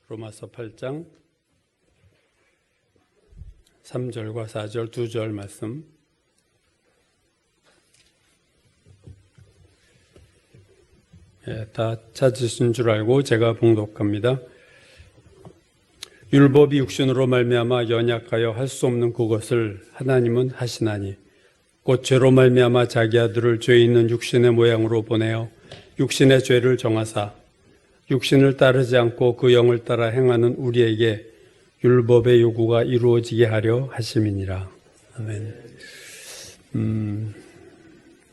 로마서 8장 3절과 4절 2절 말씀. 다 찾으신 줄 알고 제가 봉독합니다. 율법이 육신으로 말미암아 연약하여 할 수 없는 그것을 하나님은 하시나니 곧 죄로 말미암아 자기 아들을 죄 있는 육신의 모양으로 보내어 육신의 죄를 정하사 육신을 따르지 않고 그 영을 따라 행하는 우리에게 율법의 요구가 이루어지게 하려 하심이니라. 아멘.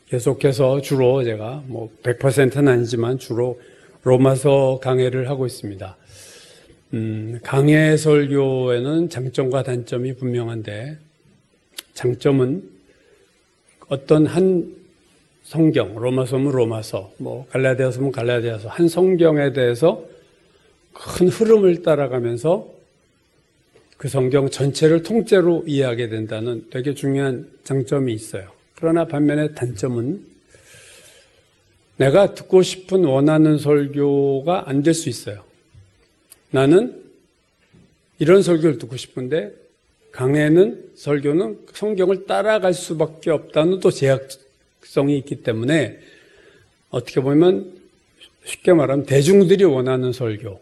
계속해서 주로 제가 100%는 아니지만 주로 로마서 강해를 하고 있습니다. 강해 설교에는 장점과 단점이 분명한데, 장점은 어떤 한 성경, 로마서면 로마서, 갈라디아서면 갈라디아서, 한 성경에 대해서 큰 흐름을 따라가면서 그 성경 전체를 통째로 이해하게 된다는 되게 중요한 장점이 있어요. 그러나 반면에 단점은 내가 듣고 싶은 원하는 설교가 안 될 수 있어요. 나는 이런 설교를 듣고 싶은데 강해는 설교는 성경을 따라갈 수밖에 없다는 또 제약성이 있기 때문에 어떻게 보면 쉽게 말하면 대중들이 원하는 설교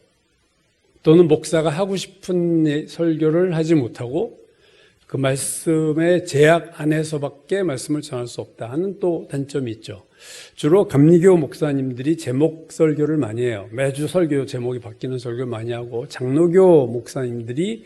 또는 목사가 하고 싶은 설교를 하지 못하고 그 말씀의 제약 안에서밖에 말씀을 전할 수 없다 하는 또 단점이 있죠. 주로 감리교 목사님들이 제목 설교를 많이 해요. 매주 설교 제목이 바뀌는 설교를 많이 하고, 장로교 목사님들이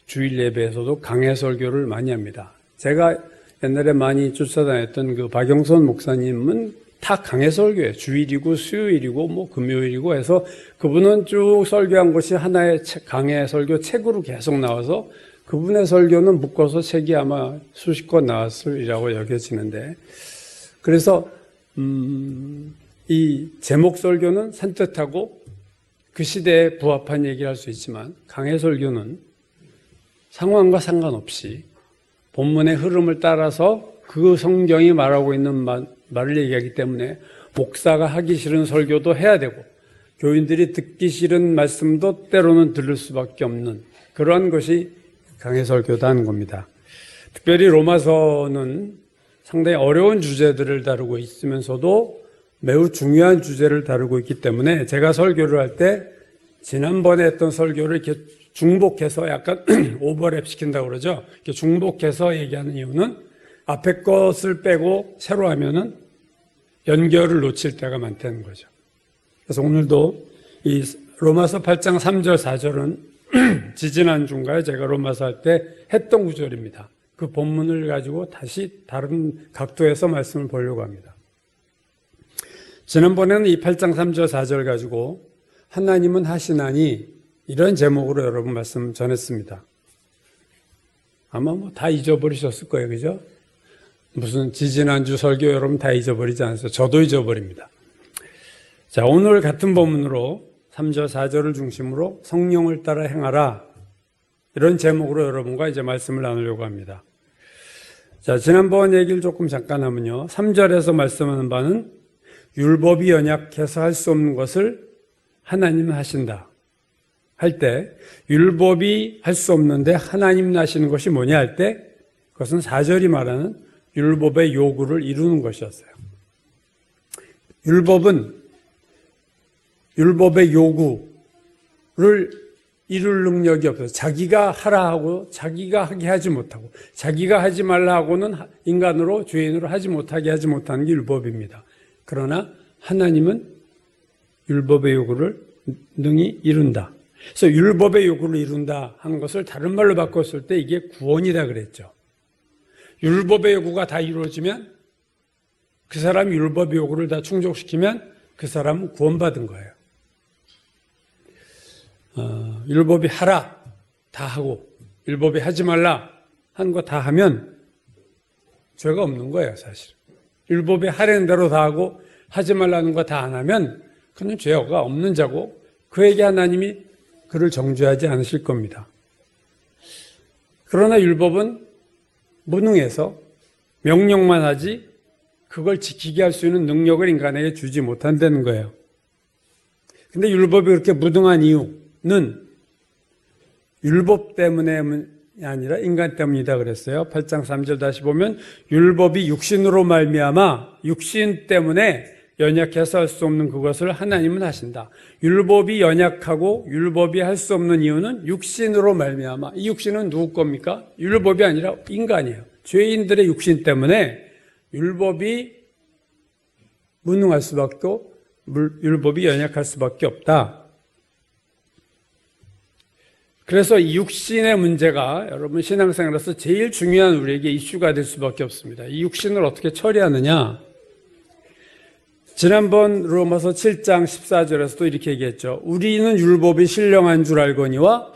주일 예배에서도 강해 설교를 많이 합니다. 제가 옛날에 많이 쫓아다녔던 그 박영선 목사님은 다 강해 설교예요. 주일이고 수요일이고 금요일이고 해서 그분은 쭉 설교한 것이 하나의 강해 설교 책으로 계속 나와서 그분의 설교는 묶어서 책이 아마 수십 권 나왔으리라고 여겨지는데, 그래서 이 제목 설교는 산뜻하고 그 시대에 부합한 얘기를 할 수 있지만, 강해 설교는 상황과 상관없이 본문의 흐름을 따라서 그 성경이 말하고 있는 말을 얘기하기 때문에 목사가 하기 싫은 설교도 해야 되고 교인들이 듣기 싫은 말씀도 때로는 들을 수밖에 없는 그러한 것이 강해 설교다 하는 겁니다. 특별히 로마서는 상당히 어려운 주제들을 다루고 있으면서도 매우 중요한 주제를 다루고 있기 때문에 제가 설교를 할 때 지난번에 했던 설교를 이렇게 중복해서 약간 오버랩 시킨다고 그러죠. 이렇게 중복해서 얘기하는 이유는 앞에 것을 빼고 새로 하면은 연결을 놓칠 때가 많다는 거죠. 그래서 오늘도 이 로마서 8장 3절 4절은 지지난주인가요? 제가 로마서 할 때 했던 구절입니다. 그 본문을 가지고 다시 다른 각도에서 말씀을 보려고 합니다. 지난번에는 이 8장 3절 4절 가지고 하나님은 하시나니 이런 제목으로 여러분 말씀 전했습니다. 아마 다 잊어버리셨을 거예요. 그죠? 무슨 지지난주 설교 여러분 다 잊어버리지 않았어요. 저도 잊어버립니다. 자, 오늘 같은 본문으로 3절 4절을 중심으로 성령을 따라 행하라, 이런 제목으로 여러분과 이제 말씀을 나누려고 합니다. 자, 지난번 얘기를 조금 잠깐 하면요, 3절에서 말씀하는 바는 율법이 연약해서 할 수 없는 것을 하나님은 하신다 할 때, 율법이 할 수 없는데 하나님은 하시는 것이 뭐냐 할 때, 그것은 4절이 말하는 율법의 요구를 이루는 것이었어요. 율법은 율법의 요구를 이룰 능력이 없어서 자기가 하라 하고 자기가 하게 하지 못하고 자기가 하지 말라 하고는 인간으로 죄인으로 하지 못하게 하지 못하는 게 율법입니다. 그러나 하나님은 율법의 요구를 능히 이룬다. 그래서 율법의 요구를 이룬다 하는 것을 다른 말로 바꿨을 때 이게 구원이다 그랬죠. 율법의 요구가 다 이루어지면, 그 사람이 율법의 요구를 다 충족시키면 그 사람은 구원받은 거예요. 율법이 하라 다 하고 율법이 하지 말라 하는 거 다 하면 죄가 없는 거예요. 사실 율법이 하라는 대로 다 하고 하지 말라는 거 다 안 하면 그는 죄가 없는 자고 그에게 하나님이 그를 정죄하지 않으실 겁니다. 그러나 율법은 무능해서 명령만 하지 그걸 지키게 할 수 있는 능력을 인간에게 주지 못한다는 거예요. 근데 율법이 그렇게 무능한 이유, 율법 때문에 아니라 인간 때문이다 그랬어요. 8장 3절 다시 보면 율법이 육신으로 말미암아 육신 때문에 연약해서 할 수 없는 그것을 하나님은 하신다. 율법이 연약하고 율법이 할 수 없는 이유는 육신으로 말미암아. 이 육신은 누구 겁니까? 율법이 아니라 인간이에요. 죄인들의 육신 때문에 율법이 무능할 수밖에 없고 율법이 연약할 수밖에 없다. 그래서 이 육신의 문제가 여러분 신앙생활에서 제일 중요한 우리에게 이슈가 될 수밖에 없습니다. 이 육신을 어떻게 처리하느냐? 지난번 로마서 7장 14절에서도 이렇게 얘기했죠. 우리는 율법이 신령한 줄 알거니와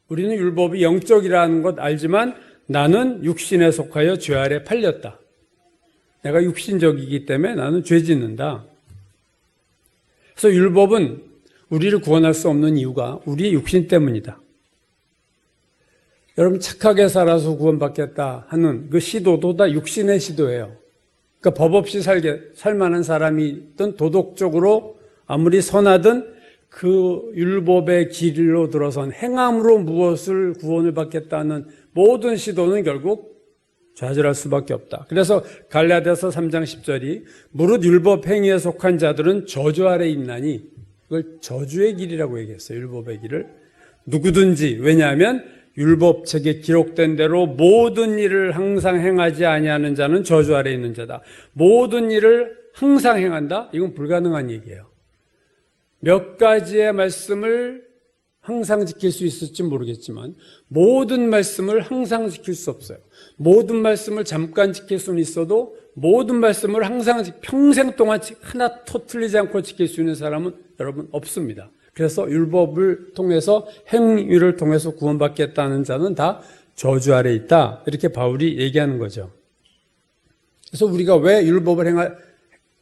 우리는 율법이 영적이라는 것 알지만 나는 육신에 속하여 죄 아래 팔렸다. 내가 육신적이기 때문에 나는 죄 짓는다. 그래서 율법은 우리를 구원할 수 없는 이유가 우리의 육신 때문이다. 여러분 착하게 살아서 구원받겠다 하는 그 시도도 다 육신의 시도예요. 그러니까 법 없이 살 만한 사람이든 도덕적으로 아무리 선하든 그 율법의 길로 들어선 행함으로 무엇을 구원을 받겠다는 모든 시도는 결국 좌절할 수밖에 없다. 그래서 갈라디아서 3장 10절이 무릇 율법 행위에 속한 자들은 저주 아래 있나니 그걸 저주의 길이라고 얘기했어요. 율법의 길을. 누구든지 왜냐하면 율법책에 기록된 대로 모든 일을 항상 행하지 아니하는 자는 저주 아래 있는 자다. 모든 일을 항상 행한다? 이건 불가능한 얘기예요. 몇 가지의 말씀을 항상 지킬 수 있을지 모르겠지만 모든 말씀을 항상 지킬 수 없어요. 모든 말씀을 잠깐 지킬 수는 있어도 모든 말씀을 항상 평생 동안 하나 틀리지 않고 지킬 수 있는 사람은 여러분 없습니다. 그래서 율법을 통해서 행위를 통해서 구원받겠다는 자는 다 저주 아래 있다. 이렇게 바울이 얘기하는 거죠. 그래서 우리가 왜 율법을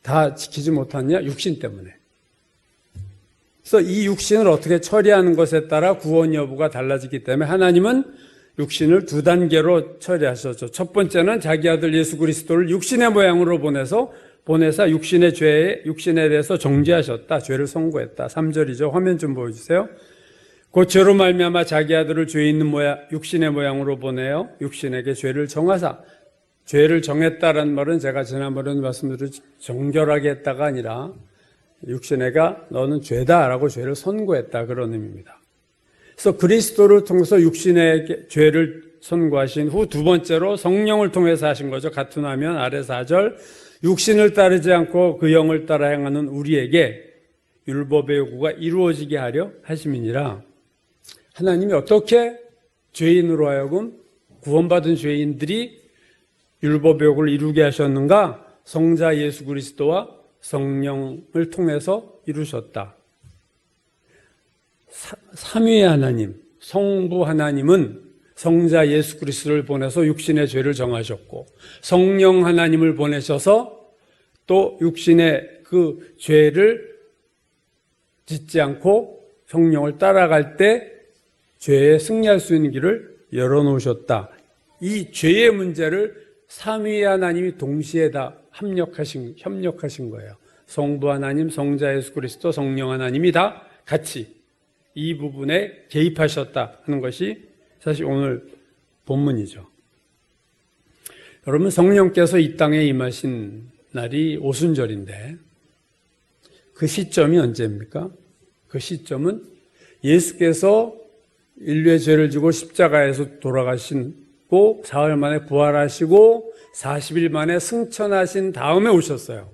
다 지키지 못하느냐? 육신 때문에. 그래서 이 육신을 어떻게 처리하는 것에 따라 구원 여부가 달라지기 때문에 하나님은 육신을 두 단계로 처리하셨죠. 첫 번째는 자기 아들 예수 그리스도를 육신의 모양으로 보내사 육신에 대해서 정죄하셨다. 죄를 선고했다. 3절이죠. 화면 좀 보여주세요. 그 죄로 말미암아 자기 아들을 죄 있는 육신의 모양으로 보내어 육신에게 죄를 정하사. 죄를 정했다라는 말은 제가 지난번에 말씀드린 정결하게 했다가 아니라 육신애가 너는 죄다라고 죄를 선고했다. 그런 의미입니다. 그래서 그리스도를 통해서 육신의 죄를 선고하신 후 두 번째로 성령을 통해서 하신 거죠. 같은 화면 아래 4절. 육신을 따르지 않고 그 영을 따라 행하는 우리에게 율법의 요구가 이루어지게 하려 하심이니라. 하나님이 어떻게 죄인으로 하여금 구원받은 죄인들이 율법의 요구를 이루게 하셨는가? 성자 예수 그리스도와 성령을 통해서 이루셨다. 삼위의 하나님, 성부 하나님은 성자 예수 그리스도를 보내서 육신의 죄를 정하셨고 성령 하나님을 보내셔서 또 육신의 그 죄를 짓지 않고 성령을 따라갈 때 죄에 승리할 수 있는 길을 열어놓으셨다. 이 죄의 문제를 삼위의 하나님이 동시에 다 협력하신 거예요. 성부 하나님, 성자 예수 그리스도, 성령 하나님이 다 같이 이 부분에 개입하셨다 하는 것이 사실 오늘 본문이죠. 여러분 성령께서 이 땅에 임하신 날이 오순절인데 그 시점이 언제입니까? 그 시점은 예수께서 인류의 죄를 지고 십자가에서 돌아가시고 사흘 만에 부활하시고 40일 만에 승천하신 다음에 오셨어요.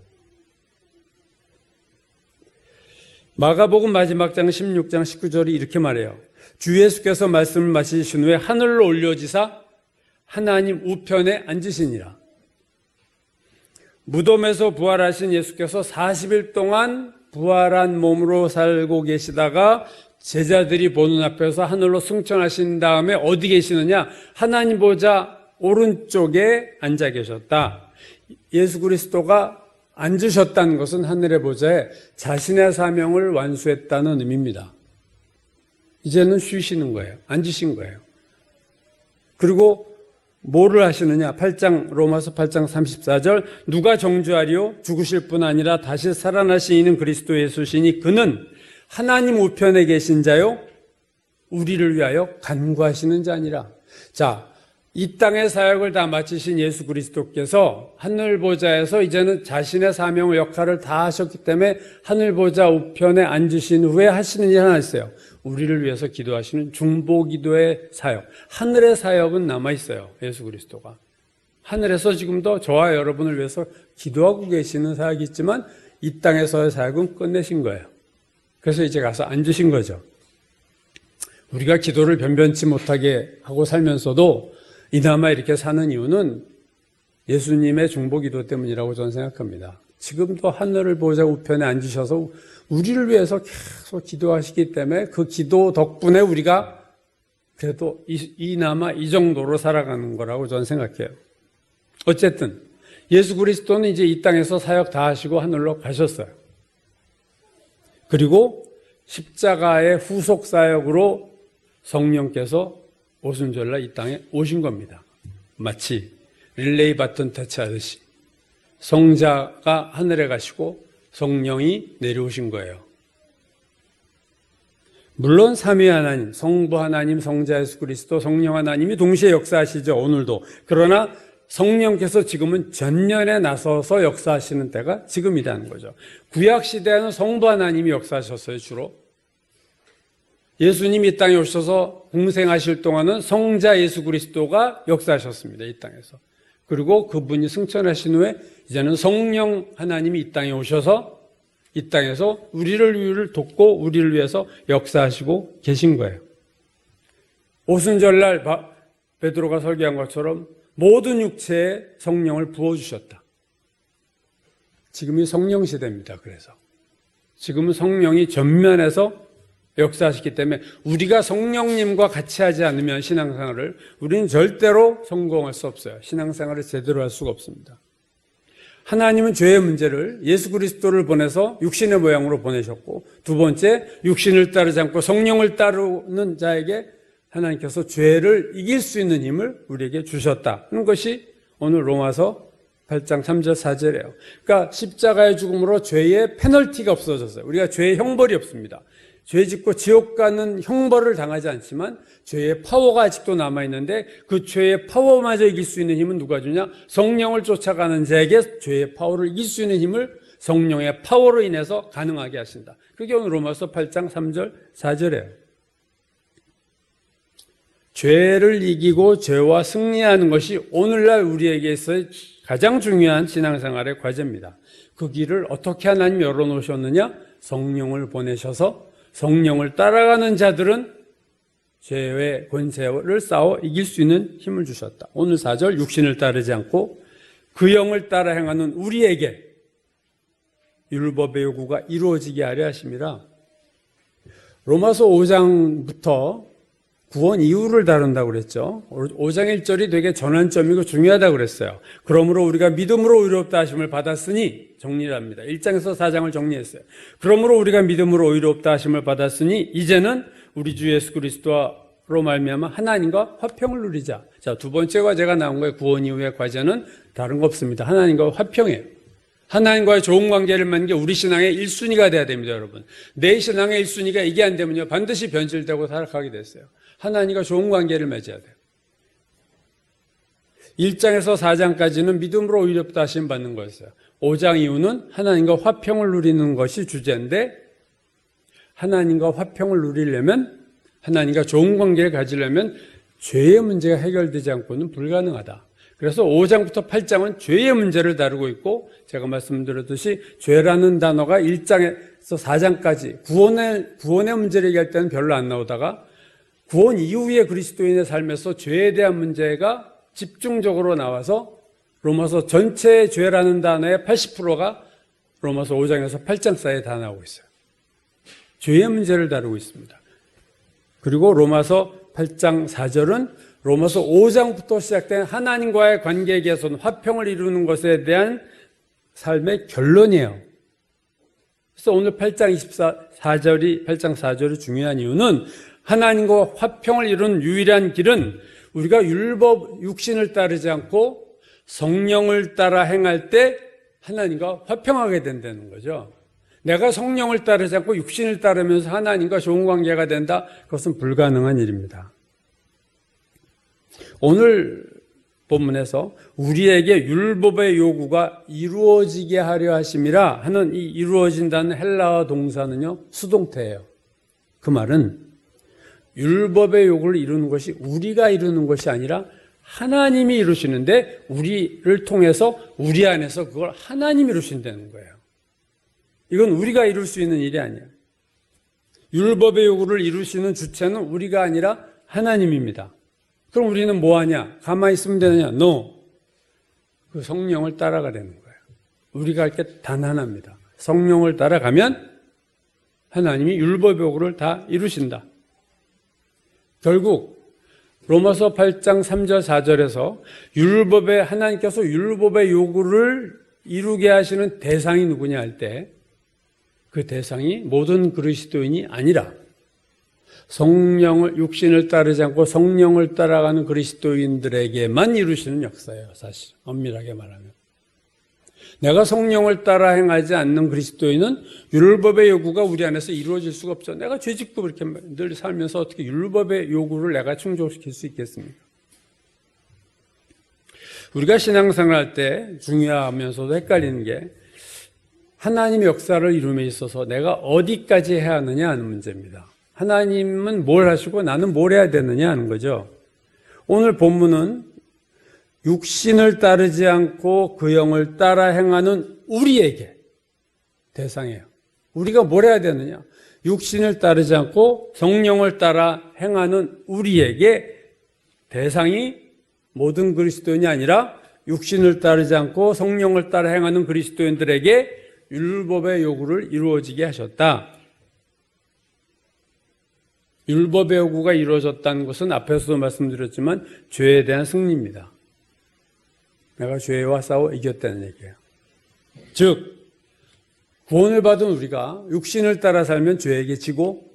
마가복음 마지막 장 16장 19절이 이렇게 말해요. 주 예수께서 말씀을 마치신 후에 하늘로 올려지사 하나님 우편에 앉으시니라. 무덤에서 부활하신 예수께서 40일 동안 부활한 몸으로 살고 계시다가 제자들이 보는 앞에서 하늘로 승천하신 다음에 어디 계시느냐? 하나님 보좌 오른쪽에 앉아 계셨다. 예수 그리스도가 앉으셨다는 것은 하늘의 보좌에 자신의 사명을 완수했다는 의미입니다. 이제는 쉬시는 거예요. 앉으신 거예요. 그리고 뭐를 하시느냐? 로마서 8장 34절 누가 정죄하리요? 죽으실 뿐 아니라 다시 살아나신 이는 그리스도 예수시니 그는 하나님 우편에 계신 자요 우리를 위하여 간구하시는 자니라. 자, 이 땅의 사역을 다 마치신 예수 그리스도께서 하늘 보좌에서 이제는 자신의 사명 역할을 다 하셨기 때문에 하늘 보좌 우편에 앉으신 후에 하시는 일 하나 있어요. 우리를 위해서 기도하시는 중보기도의 사역. 하늘의 사역은 남아있어요. 예수 그리스도가. 하늘에서 지금도 저와 여러분을 위해서 기도하고 계시는 사역이 있지만 이 땅에서의 사역은 끝내신 거예요. 그래서 이제 가서 앉으신 거죠. 우리가 기도를 변변치 못하게 하고 살면서도 이나마 이렇게 사는 이유는 예수님의 중보기도 때문이라고 저는 생각합니다. 지금도 하늘을 보좌 우편에 앉으셔서 우리를 위해서 계속 기도하시기 때문에 그 기도 덕분에 우리가 그래도 이나마 이 정도로 살아가는 거라고 저는 생각해요. 어쨌든 예수 그리스도는 이제 이 땅에서 사역 다 하시고 하늘로 가셨어요. 그리고 십자가의 후속 사역으로 성령께서 오순절날 이 땅에 오신 겁니다. 마치 릴레이 바톤 터치하듯이 성자가 하늘에 가시고 성령이 내려오신 거예요. 물론 삼위 하나님, 성부 하나님, 성자 예수 그리스도, 성령 하나님이 동시에 역사하시죠. 오늘도. 그러나 성령께서 지금은 전면에 나서서 역사하시는 때가 지금이라는 거죠. 구약 시대에는 성부 하나님이 역사하셨어요. 주로. 예수님이 이 땅에 오셔서 공생하실 동안은 성자 예수 그리스도가 역사하셨습니다. 이 땅에서. 그리고 그분이 승천하신 후에 이제는 성령 하나님이 이 땅에 오셔서 이 땅에서 우리를 돕고 우리를 위해서 역사하시고 계신 거예요. 오순절날 베드로가 설교한 것처럼 모든 육체에 성령을 부어주셨다. 지금이 성령 시대입니다. 그래서 지금은 성령이 전면에서 역사하시기 때문에 우리가 성령님과 같이 하지 않으면 신앙생활을 우리는 절대로 성공할 수 없어요. 신앙생활을 제대로 할 수가 없습니다. 하나님은 죄의 문제를 예수 그리스도를 보내서 육신의 모양으로 보내셨고, 두 번째 육신을 따르지 않고 성령을 따르는 자에게 하나님께서 죄를 이길 수 있는 힘을 우리에게 주셨다는 것이 오늘 로마서 8장 3절 4절이에요. 그러니까 십자가의 죽음으로 죄의 페널티가 없어졌어요. 우리가 죄의 형벌이 없습니다. 죄 짓고 지옥 가는 형벌을 당하지 않지만 죄의 파워가 아직도 남아있는데 그 죄의 파워마저 이길 수 있는 힘은 누가 주냐? 성령을 쫓아가는 자에게 죄의 파워를 이길 수 있는 힘을 성령의 파워로 인해서 가능하게 하신다. 그게 오늘 로마서 8장 3절 4절이에요. 죄를 이기고 죄와 승리하는 것이 오늘날 우리에게서의 가장 중요한 신앙생활의 과제입니다. 그 길을 어떻게 하나님 열어놓으셨느냐? 성령을 보내셔서 성령을 따라가는 자들은 죄의 권세를 싸워 이길 수 있는 힘을 주셨다. 오늘 4절 육신을 따르지 않고 그 영을 따라 행하는 우리에게 율법의 요구가 이루어지게 하려 하심이라. 로마서 5장부터 구원 이유를 다룬다고 그랬죠. 5장 1절이 되게 전환점이고 중요하다고 그랬어요. 그러므로 우리가 믿음으로 의롭다 하심을 받았으니 정리를 합니다. 1장에서 4장을 정리했어요. 그러므로 우리가 믿음으로 의롭다 하심을 받았으니 이제는 우리 주 예수 그리스도로 말미암아 하나님과 화평을 누리자. 자, 두 번째 과제가 나온 거예요. 구원 이후의 과제는 다른 거 없습니다. 하나님과 화평이에요. 하나님과의 좋은 관계를 맺는 게 우리 신앙의 1순위가 돼야 됩니다, 여러분. 내 신앙의 1순위가 이게 안 되면요, 반드시 변질되고 타락하게 됐어요. 하나님과 좋은 관계를 맺어야 돼요. 1장에서 4장까지는 믿음으로 의롭다 하심 받는 거였어요. 5장 이후는 하나님과 화평을 누리는 것이 주제인데, 하나님과 화평을 누리려면, 하나님과 좋은 관계를 가지려면 죄의 문제가 해결되지 않고는 불가능하다. 그래서 5장부터 8장은 죄의 문제를 다루고 있고, 제가 말씀드렸듯이 죄라는 단어가 1장에서 4장까지 구원의 문제를 얘기할 때는 별로 안 나오다가 구원 이후의 그리스도인의 삶에서 죄에 대한 문제가 집중적으로 나와서 로마서 전체의 죄라는 단어의 80%가 로마서 5장에서 8장 사이에 다 나오고 있어요. 죄의 문제를 다루고 있습니다. 그리고 로마서 8장 4절은 로마서 5장부터 시작된 하나님과의 관계 개선, 화평을 이루는 것에 대한 삶의 결론이에요. 그래서 오늘 8장 4절이 중요한 이유는 하나님과 화평을 이루는 유일한 길은 우리가 율법 육신을 따르지 않고 성령을 따라 행할 때 하나님과 화평하게 된다는 거죠. 내가 성령을 따르지 않고 육신을 따르면서 하나님과 좋은 관계가 된다? 그것은 불가능한 일입니다. 오늘 본문에서 우리에게 율법의 요구가 이루어지게 하려 하심이라 하는 이 이루어진다는 헬라어 동사는요, 수동태예요. 그 말은 율법의 요구를 이루는 것이 우리가 이루는 것이 아니라 하나님이 이루시는데 우리를 통해서 우리 안에서 그걸 하나님이 이루신다는 거예요. 이건 우리가 이룰 수 있는 일이 아니에요. 율법의 요구를 이루시는 주체는 우리가 아니라 하나님입니다. 그럼 우리는 뭐 하냐? 가만히 있으면 되느냐? No. 그 성령을 따라가려는 거예요. 우리가 할 게 단 하나입니다. 성령을 따라가면 하나님이 율법의 요구를 다 이루신다. 결국 로마서 8장 3절 4절에서 하나님께서 율법의 요구를 이루게 하시는 대상이 누구냐 할 때 그 대상이 모든 그리스도인이 아니라 육신을 따르지 않고 성령을 따라가는 그리스도인들에게만 이루시는 역사예요. 사실 엄밀하게 말하면. 내가 성령을 따라 행하지 않는 그리스도인은 율법의 요구가 우리 안에서 이루어질 수가 없죠. 내가 죄짓고 그렇게 늘 살면서 어떻게 율법의 요구를 내가 충족시킬 수 있겠습니까? 우리가 신앙생활할 때 중요하면서도 헷갈리는 게 하나님의 역사를 이룸에 있어서 내가 어디까지 해야 하느냐 하는 문제입니다. 하나님은 뭘 하시고 나는 뭘 해야 되느냐 하는 거죠. 오늘 본문은 육신을 따르지 않고 그 영을 따라 행하는 우리에게 대상이에요. 우리가 뭘 해야 되느냐? 육신을 따르지 않고 성령을 따라 행하는 우리에게 대상이 모든 그리스도인이 아니라 육신을 따르지 않고 성령을 따라 행하는 그리스도인들에게 율법의 요구를 이루어지게 하셨다. 율법의 요구가 이루어졌다는 것은 앞에서도 말씀드렸지만 죄에 대한 승리입니다. 내가 죄와 싸워 이겼다는 얘기예요. 즉 구원을 받은 우리가 육신을 따라 살면 죄에게 지고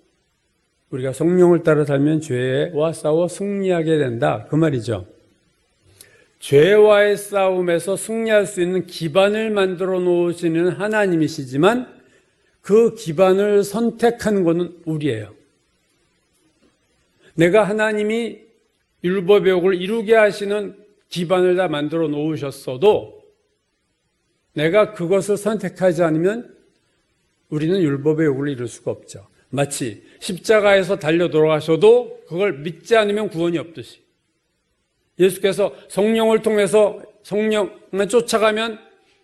우리가 성령을 따라 살면 죄와 싸워 승리하게 된다. 그 말이죠. 죄와의 싸움에서 승리할 수 있는 기반을 만들어 놓으시는 하나님이시지만 그 기반을 선택하는 것은 우리예요. 내가 하나님이 율법의 요구를 이루게 하시는 기반을 다 만들어 놓으셨어도 내가 그것을 선택하지 않으면 우리는 율법의 요구를 이룰 수가 없죠. 마치 십자가에서 달려 돌아가셔도 그걸 믿지 않으면 구원이 없듯이 예수께서 성령을 통해서 성령만 쫓아가면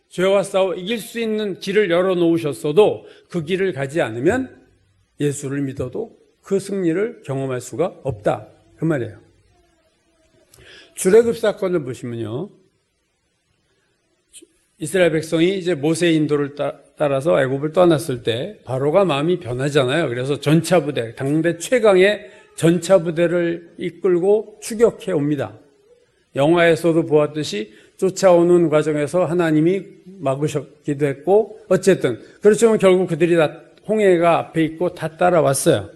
죄와 싸워 이길 수 있는 길을 열어놓으셨어도 그 길을 가지 않으면 예수를 믿어도 그 승리를 경험할 수가 없다. 그 말이에요. 출애굽 사건을 보시면요. 이스라엘 백성이 이제 모세의 인도를 따라서 애굽을 떠났을 때 바로가 마음이 변하잖아요. 그래서 전차부대, 당대 최강의 전차부대를 이끌고 추격해 옵니다. 영화에서도 보았듯이 쫓아오는 과정에서 하나님이 막으셨기도 했고 어쨌든 그렇지만 결국 그들이 다 홍해가 앞에 있고 다 따라왔어요.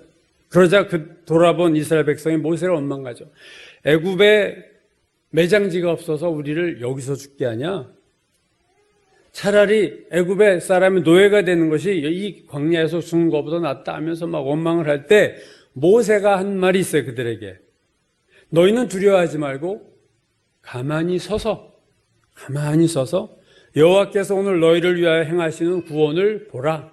그러자 돌아본 이스라엘 백성이 모세를 원망하죠. 애굽에 매장지가 없어서 우리를 여기서 죽게 하냐? 차라리 애굽의 사람이 노예가 되는 것이 이 광야에서 죽는 것보다 낫다 하면서 막 원망을 할 때 모세가 한 말이 있어요. 그들에게. 너희는 두려워하지 말고 가만히 서서 여호와께서 오늘 너희를 위하여 행하시는 구원을 보라.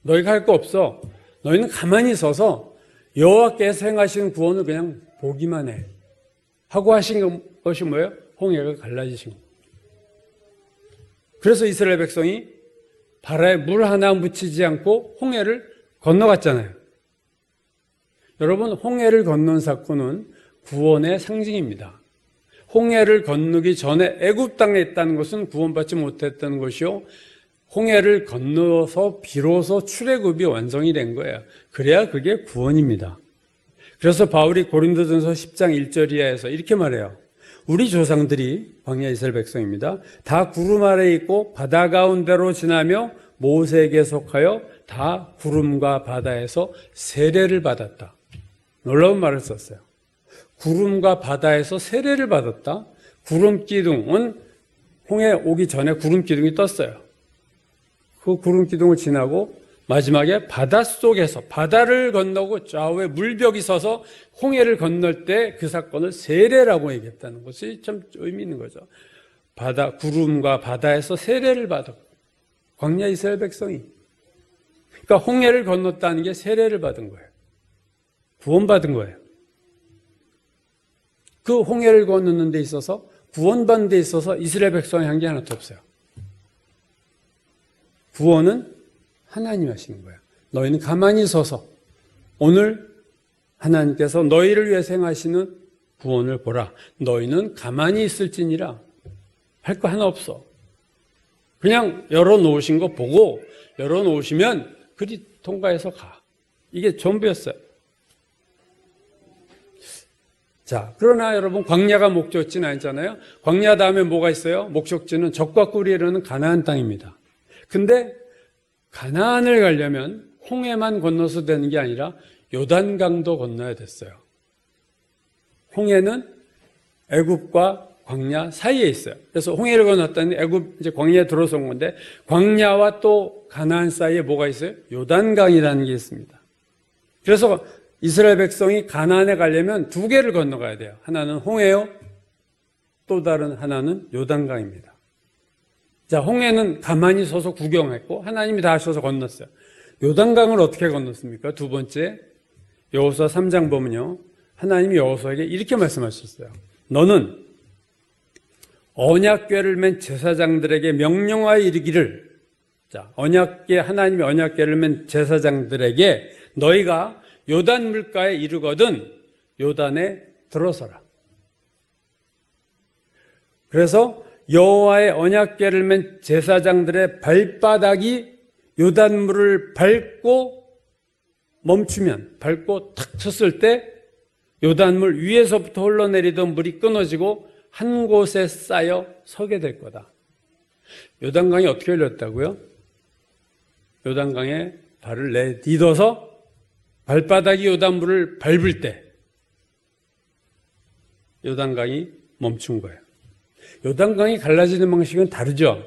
너희가 할 거 없어. 너희는 가만히 서서 여호와께서 행하시는 구원을 그냥 보기만 해. 하고 하신 것이 뭐예요? 홍해가 갈라지신 거. 그래서 이스라엘 백성이 바다에 물 하나 묻히지 않고 홍해를 건너갔잖아요. 여러분, 홍해를 건넌 사건은 구원의 상징입니다. 홍해를 건너기 전에 애굽 땅에 있다는 것은 구원받지 못했다는 것이요. 홍해를 건너서 비로소 출애굽이 완성이 된 거예요. 그래야 그게 구원입니다. 그래서 바울이 고린도전서 10장 1절 이하에서 이렇게 말해요. 우리 조상들이 광야 이스라엘 백성입니다. 다 구름 아래에 있고 바다 가운데로 지나며 모세에게 속하여 다 구름과 바다에서 세례를 받았다. 놀라운 말을 썼어요. 구름과 바다에서 세례를 받았다. 구름 기둥은 홍해 오기 전에 구름 기둥이 떴어요. 그 구름 기둥을 지나고 마지막에 바닷속에서 바다를 건너고 좌우에 물벽이 서서 홍해를 건널 때 그 사건을 세례라고 얘기했다는 것이 참 의미 있는 거죠. 구름과 바다에서 세례를 받았고 광야 이스라엘 백성이 그러니까 홍해를 건넜다는 게 세례를 받은 거예요. 구원받은 거예요. 그 홍해를 건너는 데 있어서 구원받는 데 있어서 이스라엘 백성이 한 게 하나도 없어요. 구원은 하나님이 하시는 거예요. 너희는 가만히 서서 오늘 하나님께서 너희를 위해 행하시는 구원을 보라. 너희는 가만히 있을지니라. 할 거 하나 없어. 그냥 열어놓으신 거 보고 열어놓으시면 그리 통과해서 가. 이게 전부였어요. 자, 그러나 여러분 광야가 목적지는 아니잖아요. 광야 다음에 뭐가 있어요? 목적지는 적과 꿀이 흐르는 가나안 땅입니다. 근데 가나안을 가려면 홍해만 건너서 되는 게 아니라 요단강도 건너야 됐어요. 홍해는 애굽과 광야 사이에 있어요. 그래서 홍해를 건넜더니 애굽 이제 광야에 들어선 건데 광야와 또 가나안 사이에 뭐가 있어요? 요단강이라는 게 있습니다. 그래서 이스라엘 백성이 가나안에 가려면 두 개를 건너가야 돼요. 하나는 홍해요. 또 다른 하나는 요단강입니다. 자, 홍해는 가만히 서서 구경했고 하나님이 다 하셔서 건넜어요. 요단강을 어떻게 건넜습니까? 두 번째 여호수아 3장 보면요. 하나님이 여호수아에게 이렇게 말씀하셨어요. 너는 언약궤를 맨 제사장들에게 명령하여 이르기를 자, 하나님이 언약궤를 맨 제사장들에게 너희가 요단 물가에 이르거든 요단에 들어서라. 그래서 여호와의 언약궤를 맨 제사장들의 발바닥이 요단물을 밟고 멈추면 밟고 탁 쳤을 때 요단물 위에서부터 흘러내리던 물이 끊어지고 한 곳에 쌓여 서게 될 거다. 요단강이 어떻게 흘렸다고요? 요단강에 발을 내딛어서 발바닥이 요단물을 밟을 때 요단강이 멈춘 거예요. 요단강이 갈라지는 방식은 다르죠.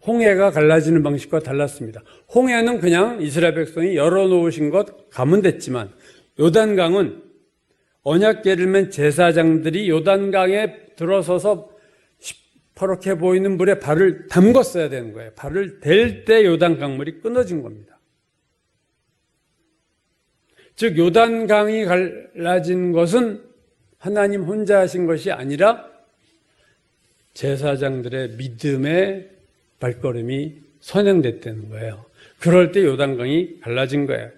홍해가 갈라지는 방식과 달랐습니다. 홍해는 그냥 이스라엘 백성이 열어놓으신 것 가면 됐지만 요단강은 언약궤를 맨 제사장들이 요단강에 들어서서 시퍼렇게 보이는 물에 발을 담궜어야 되는 거예요. 발을 댈 때 요단강물이 끊어진 겁니다. 즉 요단강이 갈라진 것은 하나님 혼자 하신 것이 아니라 제사장들의 믿음의 발걸음이 선행됐다는 거예요. 그럴 때 요단강이 갈라진 거예요.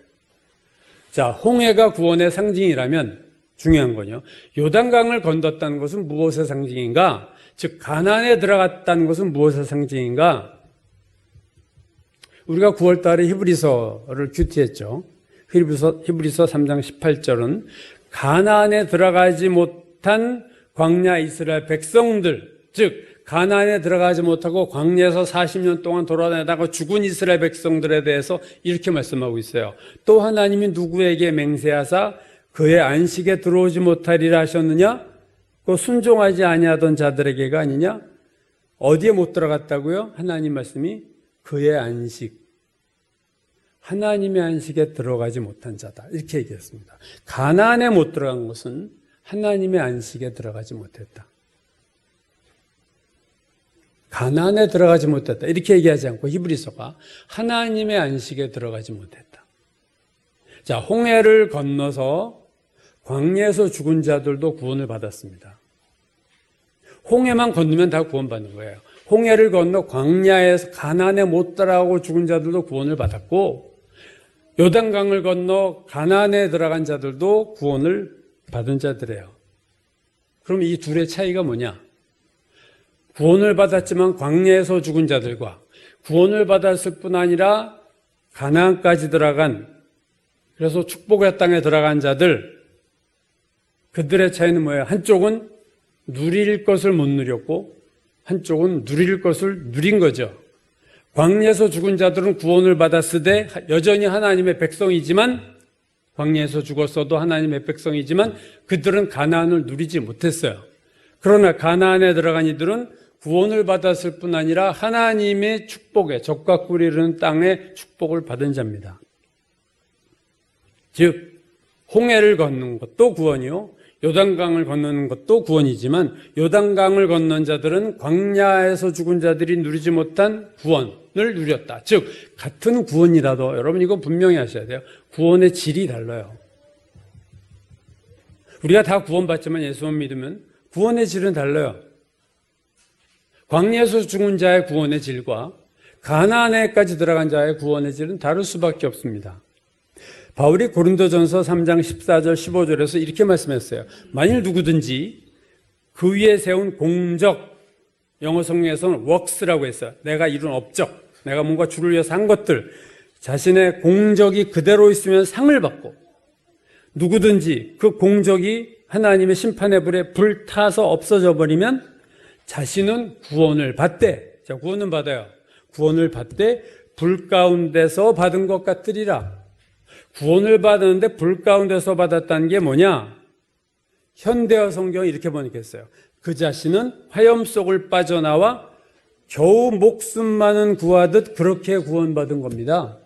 자, 홍해가 구원의 상징이라면 중요한 거요. 요단강을 건넜다는 것은 무엇의 상징인가? 즉 가나안에 들어갔다는 것은 무엇의 상징인가? 우리가 9월 달에 히브리서를 큐티했죠. 히브리서 3장 18절은 가나안에 들어가지 못한 광야 이스라엘 백성들, 즉 가나안에 들어가지 못하고 광야에서 40년 동안 돌아다니다가 죽은 이스라엘 백성들에 대해서 이렇게 말씀하고 있어요. 또 하나님이 누구에게 맹세하사 그의 안식에 들어오지 못하리라 하셨느냐? 그 순종하지 아니하던 자들에게가 아니냐? 어디에 못 들어갔다고요? 하나님 말씀이 그의 안식, 하나님의 안식에 들어가지 못한 자다. 이렇게 얘기했습니다. 가나안에 못 들어간 것은 하나님의 안식에 들어가지 못했다. 가나안에 들어가지 못했다. 이렇게 얘기하지 않고 히브리서가 하나님의 안식에 들어가지 못했다. 자, 홍해를 건너서 광야에서 죽은 자들도 구원을 받았습니다. 홍해만 건너면 다 구원받는 거예요. 홍해를 건너 광야에서 가나안에 못 들어가고 죽은 자들도 구원을 받았고 요단강을 건너 가나안에 들어간 자들도 구원을 받은 자들이에요. 그럼 이 둘의 차이가 뭐냐? 구원을 받았지만 광야에서 죽은 자들과 구원을 받았을 뿐 아니라 가나안까지 들어간, 그래서 축복의 땅에 들어간 자들, 그들의 차이는 뭐예요? 한쪽은 누릴 것을 못 누렸고 한쪽은 누릴 것을 누린 거죠. 광야에서 죽은 자들은 구원을 받았으되 여전히 하나님의 백성이지만, 광야에서 죽었어도 하나님의 백성이지만 그들은 가나안을 누리지 못했어요. 그러나 가나안에 들어간 이들은 구원을 받았을 뿐 아니라 하나님의 축복에, 적과 꿀이 흐르는 땅의 축복을 받은 자입니다. 즉 홍해를 건너는 것도 구원이요, 요단강을 건너는 것도 구원이지만 요단강을 건넌 자들은 광야에서 죽은 자들이 누리지 못한 구원을 누렸다. 즉 같은 구원이라도 여러분 이거 분명히 하셔야 돼요. 구원의 질이 달라요. 우리가 다 구원받지만 예수만 믿으면 구원의 질은 달라요. 광야에서 죽은 자의 구원의 질과 가나안에까지 들어간 자의 구원의 질은 다를 수밖에 없습니다. 바울이 고린도전서 3장 14절 15절에서 이렇게 말씀했어요. 만일 누구든지 그 위에 세운 공적, 영어 성경에서는 works라고 했어요. 내가 이룬 업적, 내가 뭔가 주를 위해서 한 것들, 자신의 공적이 그대로 있으면 상을 받고, 누구든지 그 공적이 하나님의 심판의 불에 불타서 없어져 버리면 자신은 구원을 받되, 자, 구원은 받아요. 구원을 받되 불 가운데서 받은 것 같으리라. 구원을 받았는데 불 가운데서 받았다는 게 뭐냐? 현대어 성경이 이렇게 번역했어요. 그 자신은 화염 속을 빠져나와 겨우 목숨만은 구하듯 그렇게 구원받은 겁니다.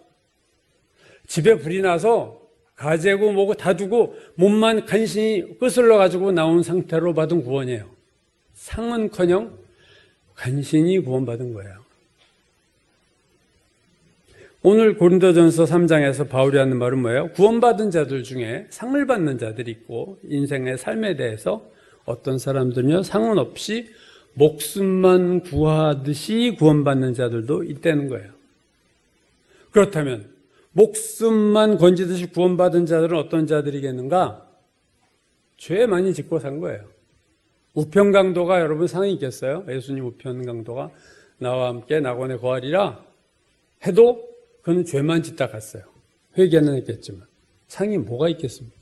집에 불이 나서 가재고 뭐고 다 두고 몸만 간신히 끄슬러 가지고 나온 상태로 받은 구원이에요. 상은커녕 간신히 구원받은 거예요. 오늘 고린도전서 3장에서 바울이 하는 말은 뭐예요? 구원받은 자들 중에 상을 받는 자들이 있고 인생의 삶에 대해서 어떤 사람들은요 상은 없이 목숨만 구하듯이 구원받는 자들도 있다는 거예요. 그렇다면 목숨만 건지듯이 구원받은 자들은 어떤 자들이겠는가? 죄 많이 짓고 산 거예요. 우편강도가 여러분 상이 있겠어요? 예수님 우편강도가 나와 함께 낙원에 거하리라 해도 그는 죄만 짓다 갔어요. 회개는 했겠지만 상이 뭐가 있겠습니까?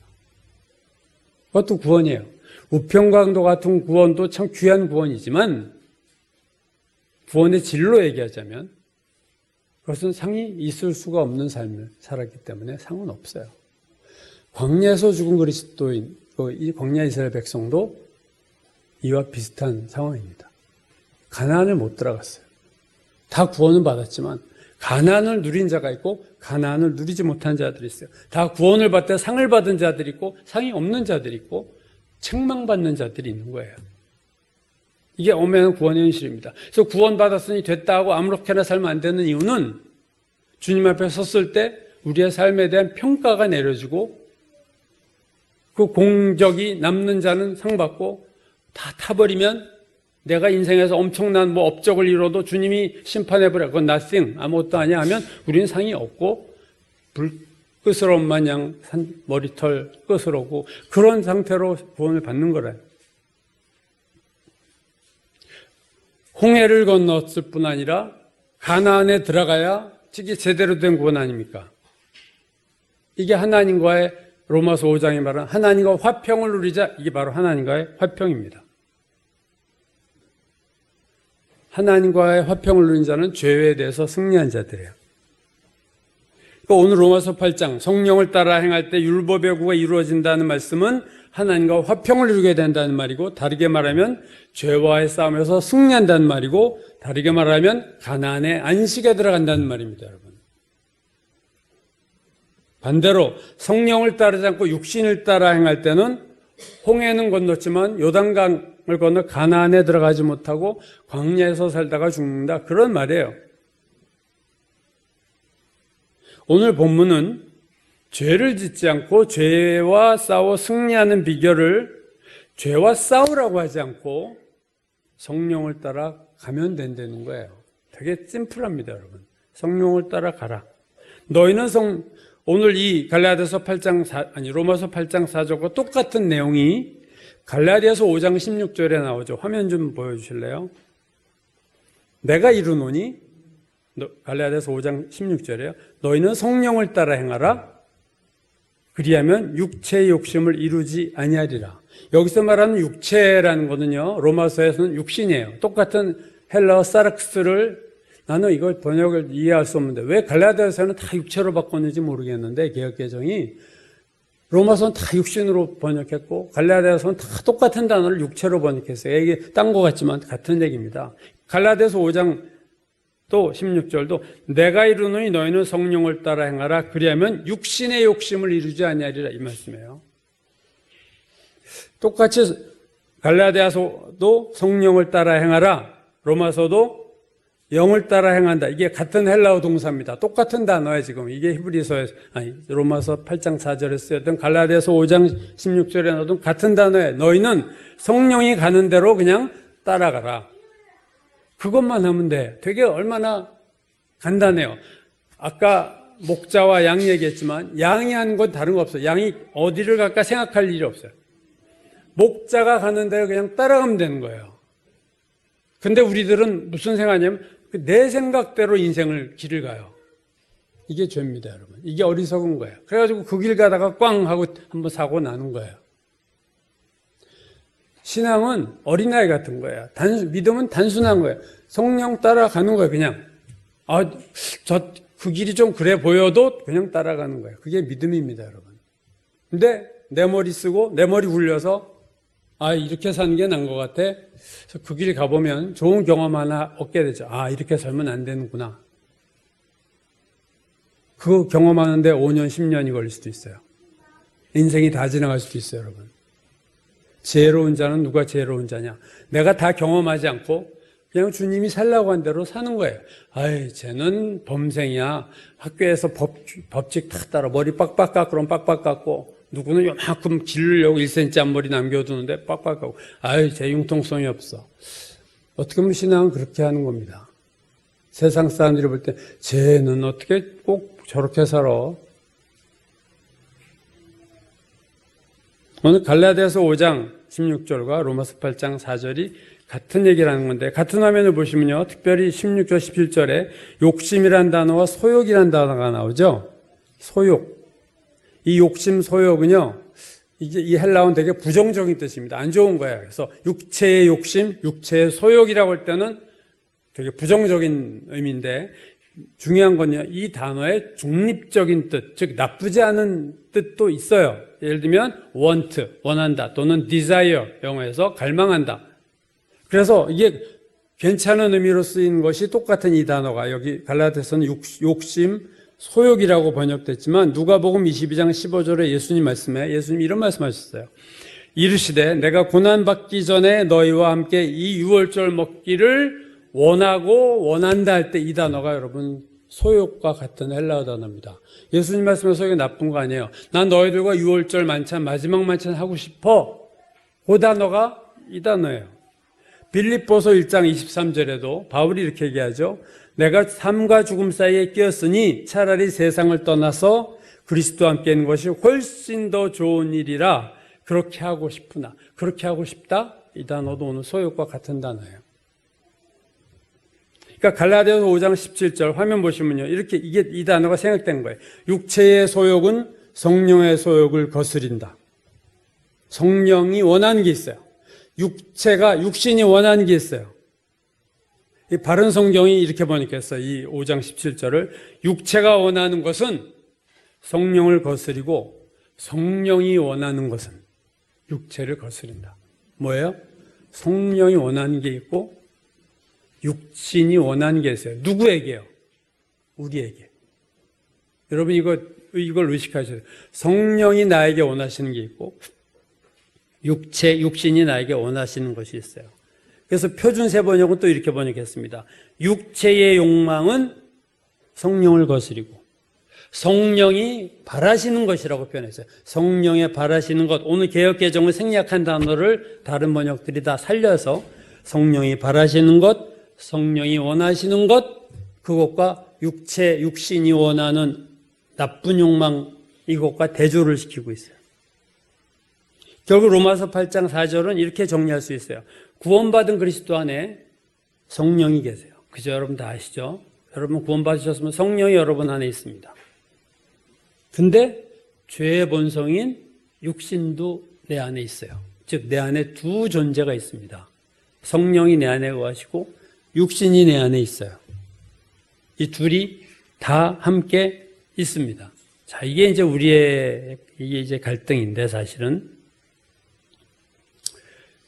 그것도 구원이에요. 우편강도 같은 구원도 참 귀한 구원이지만 구원의 질로 얘기하자면 그것은 상이 있을 수가 없는 삶을 살았기 때문에 상은 없어요. 광야에서 죽은 그리스도인, 이 광야 이스라엘 백성도 이와 비슷한 상황입니다. 가나안을 못 들어갔어요. 다 구원은 받았지만 가나안을 누린 자가 있고 가나안을 누리지 못한 자들이 있어요. 다 구원을 받되 상을 받은 자들이 있고 상이 없는 자들이 있고 책망받는 자들이 있는 거예요. 이게 엄연한 구원의 현실입니다. 그래서 구원받았으니 됐다 하고 아무렇게나 살면 안 되는 이유는 주님 앞에 섰을 때 우리의 삶에 대한 평가가 내려지고 그 공적이 남는 자는 상 받고 다 타버리면 내가 인생에서 엄청난 업적을 이뤄도 주님이 심판해버려. 그건 nothing, 아무것도 아니야 하면 우리는 상이 없고 불끄스러운 마냥 머리털 끄스러고 그런 상태로 구원을 받는 거래요. 홍해를 건넜을 뿐 아니라 가나안에 들어가야 이게 제대로 된 구원 아닙니까? 이게 하나님과의 로마서 5장이 말하는 하나님과 화평을 누리자, 이게 바로 하나님과의 화평입니다. 하나님과의 화평을 누린 자는 죄에 대해서 승리한 자들이에요. 그러니까 오늘 로마서 8장 성령을 따라 행할 때 율법의 구가 이루어진다는 말씀은 하나님과 화평을 이루게 된다는 말이고, 다르게 말하면 죄와의 싸움에서 승리한다는 말이고, 다르게 말하면 가나안의 안식에 들어간다는 말입니다. 여러분, 반대로 성령을 따르지 않고 육신을 따라 행할 때는 홍해는 건넜지만 요단강을 건너 가나안에 들어가지 못하고 광야에서 살다가 죽는다, 그런 말이에요. 오늘 본문은 죄를 짓지 않고 죄와 싸워 승리하는 비결을 죄와 싸우라고 하지 않고 성령을 따라 가면 된다는 거예요. 되게 심플합니다, 여러분. 성령을 따라 가라. 너희는 오늘 이 갈라디아서 8장 로마서 8장 4절과 똑같은 내용이 갈라디아서 5장 16절에 나오죠. 화면 좀 보여주실래요? 내가 이르노니, 갈라디아서 5장 16절이에요. 너희는 성령을 따라 행하라. 그리하면 육체의 욕심을 이루지 아니하리라. 여기서 말하는 육체라는 거는요, 로마서에서는 육신이에요. 똑같은 헬라어 사르크스를, 나는 이걸 번역을 이해할 수 없는데 왜 갈라디아서는 다 육체로 바꿨는지 모르겠는데, 개역개정이 로마서는 다 육신으로 번역했고 갈라디아서는 다 똑같은 단어를 육체로 번역했어요. 이게 딴 것 같지만 같은 얘기입니다. 갈라디아서 5장 또 16절도 내가 이르노니 너희는 성령을 따라 행하라 그리하면 육신의 욕심을 이루지 아니하리라 이 말씀이에요. 똑같이 갈라디아서도 성령을 따라 행하라, 로마서도 영을 따라 행한다. 이게 같은 헬라어 동사입니다. 똑같은 단어예요, 지금. 이게 로마서 8장 4절에 쓰였던 갈라디아서 5장 16절에 나오던 같은 단어예요. 너희는 성령이 가는 대로 그냥 따라가라. 그것만 하면 돼. 되게 얼마나 간단해요. 아까 목자와 양 얘기했지만 양이 하는 건 다른 거 없어요. 양이 어디를 갈까 생각할 일이 없어요. 목자가 가는 대로 그냥 따라가면 되는 거예요. 근데 우리들은 무슨 생각하냐면 내 생각대로 길을 가요. 이게 죄입니다, 여러분. 이게 어리석은 거예요. 그래가지고 그 길 가다가 꽝 하고 한번 사고 나는 거예요. 신앙은 어린아이 같은 거예요. 믿음은 단순한 거예요. 성령 따라가는 거예요, 그냥. 그 길이 좀 그래 보여도 그냥 따라가는 거예요. 그게 믿음입니다, 여러분. 근데 내 머리 쓰고 내 머리 굴려서 이렇게 사는 게 나은 것 같아. 그래서 그 길 가보면 좋은 경험 하나 얻게 되죠. 이렇게 살면 안 되는구나. 그거 경험하는데 5년, 10년이 걸릴 수도 있어요. 인생이 다 지나갈 수도 있어요, 여러분. 지혜로운 자는 누가 지혜로운 자냐? 내가 다 경험하지 않고 그냥 주님이 살라고 한 대로 사는 거예요. 쟤는 범생이야. 학교에서 법칙 다 따라 머리 빡빡 깎고 그럼 빡빡 깎고 누구는 요만큼 기르려고 1cm 앞머리 남겨두는데 빡빡 깎고 쟤 융통성이 없어. 어떻게 보면 신앙은 그렇게 하는 겁니다. 세상 사람들이 볼 때 쟤는 어떻게 꼭 저렇게 살아? 오늘 갈라디아서 5장 16절과 로마서 8장 4절이 같은 얘기를 하는 건데 같은 화면을 보시면요. 특별히 16절 17절에 욕심이란 단어와 소욕이란 단어가 나오죠. 소욕. 이 욕심 소욕은요. 이게 이 헬라어는 되게 부정적인 뜻입니다. 안 좋은 거예요. 그래서 육체의 욕심, 육체의 소욕이라고 할 때는 되게 부정적인 의미인데 중요한 건요. 이 단어의 중립적인 뜻, 즉 나쁘지 않은 뜻도 있어요. 예를 들면 want, 원한다 또는 desire, 영어에서 갈망한다. 그래서 이게 괜찮은 의미로 쓰인 것이 똑같은 이 단어가 여기 갈라디아서는 욕심, 소욕이라고 번역됐지만 누가복음 22장 15절에 예수님 이런 말씀하셨어요. 이르시되 내가 고난받기 전에 너희와 함께 이 유월절 먹기를 원하고 원한다 할 때 이 단어가 여러분 소욕과 같은 헬라어 단어입니다. 예수님 말씀에 소욕이 나쁜 거 아니에요. 난 너희들과 유월절 만찬 마지막 만찬 하고 싶어. 그 단어가 이 단어예요. 빌립보서 1장 23절에도 바울이 이렇게 얘기하죠. 내가 삶과 죽음 사이에 끼었으니 차라리 세상을 떠나서 그리스도와 함께 있는 것이 훨씬 더 좋은 일이라 그렇게 하고 싶으나 그렇게 하고 싶다? 이 단어도 오늘 소욕과 같은 단어예요. 그러니까 갈라디아서 5장 17절 화면 보시면요. 이렇게 이 단어가 생각된 거예요. 육체의 소욕은 성령의 소욕을 거스린다. 성령이 원하는 게 있어요. 육신이 원하는 게 있어요. 이 바른 성경이 이렇게 번역했어요. 이 5장 17절을 육체가 원하는 것은 성령을 거스리고 성령이 원하는 것은 육체를 거스린다. 뭐예요? 성령이 원하는 게 있고 육신이 원하는 게 있어요. 누구에게요? 우리에게. 여러분 이걸 의식하셔야 돼요. 성령이 나에게 원하시는 게 있고 육신이 나에게 원하시는 것이 있어요. 그래서 표준세 번역은 또 이렇게 번역했습니다. 육체의 욕망은 성령을 거스리고 성령이 바라시는 것이라고 표현했어요. 성령의 바라시는 것. 오늘 개역개정은 생략한 단어를 다른 번역들이 다 살려서 성령이 바라시는 것, 성령이 원하시는 것, 그것과 육신이 원하는 나쁜 욕망 이것과 대조를 시키고 있어요. 결국 로마서 8장 4절은 이렇게 정리할 수 있어요. 구원받은 그리스도 안에 성령이 계세요. 그죠? 여러분 다 아시죠? 여러분 구원받으셨으면 성령이 여러분 안에 있습니다. 근데 죄의 본성인 육신도 내 안에 있어요. 즉 내 안에 두 존재가 있습니다. 성령이 내 안에 거하시고 육신이 내 안에 있어요. 이 둘이 다 함께 있습니다. 자, 이게 이제 이게 이제 갈등인데, 사실은.